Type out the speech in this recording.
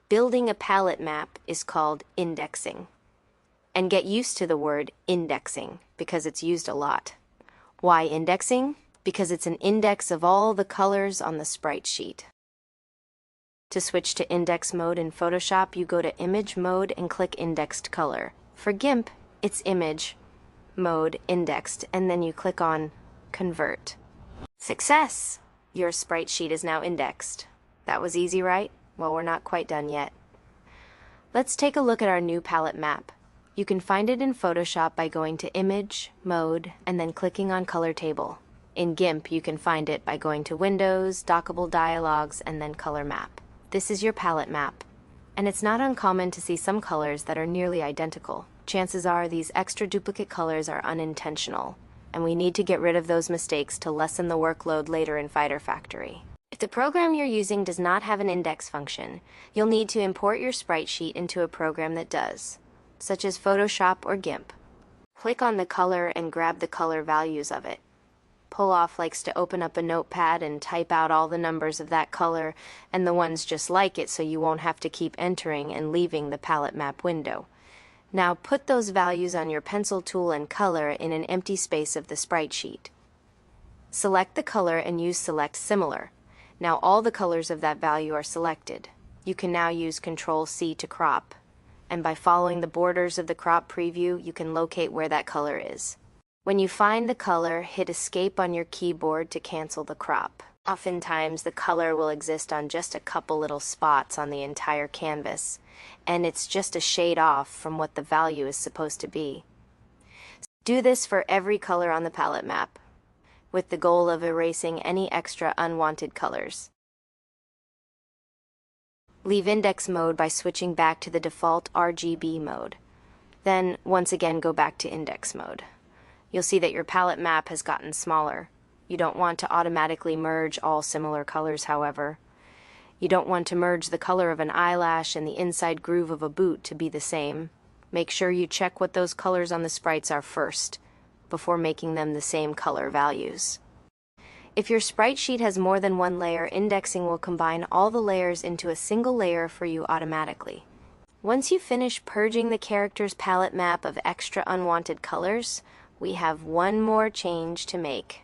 Building a palette map is called indexing. And get used to the word indexing because it's used a lot. Why indexing? Because it's an index of all the colors on the sprite sheet. To switch to index mode in Photoshop, you go to Image Mode and click Indexed Color. For GIMP, it's Image Mode Indexed, and then you click on Convert. Success! Your sprite sheet is now indexed. That was easy, right? Well, we're not quite done yet. Let's take a look at our new palette map. You can find it in Photoshop by going to Image, Mode, and then clicking on Color Table. In GIMP, you can find it by going to Windows, Dockable Dialogues, and then Color Map. This is your palette map, and it's not uncommon to see some colors that are nearly identical. Chances are these extra duplicate colors are unintentional, and we need to get rid of those mistakes to lessen the workload later in Fighter Factory. If the program you're using does not have an index function, you'll need to import your sprite sheet into a program that does, such as Photoshop or GIMP. Click on the color and grab the color values of it. Pull Off likes to open up a notepad and type out all the numbers of that color and the ones just like it so you won't have to keep entering and leaving the palette map window. Now put those values on your pencil tool and color in an empty space of the sprite sheet. Select the color and use Select Similar. Now all the colors of that value are selected. You can now use Ctrl-C to crop, and by following the borders of the crop preview, you can locate where that color is. When you find the color, hit Escape on your keyboard to cancel the crop. Oftentimes, the color will exist on just a couple little spots on the entire canvas, and it's just a shade off from what the value is supposed to be. Do this for every color on the palette map, with the goal of erasing any extra unwanted colors. Leave index mode by switching back to the default RGB mode. Then, once again, go back to index mode. You'll see that your palette map has gotten smaller. You don't want to automatically merge all similar colors, however. You don't want to merge the color of an eyelash and the inside groove of a boot to be the same. Make sure you check what those colors on the sprites are first, before making them the same color values. If your sprite sheet has more than one layer, indexing will combine all the layers into a single layer for you automatically. Once you finish purging the character's palette map of extra unwanted colors, we have one more change to make.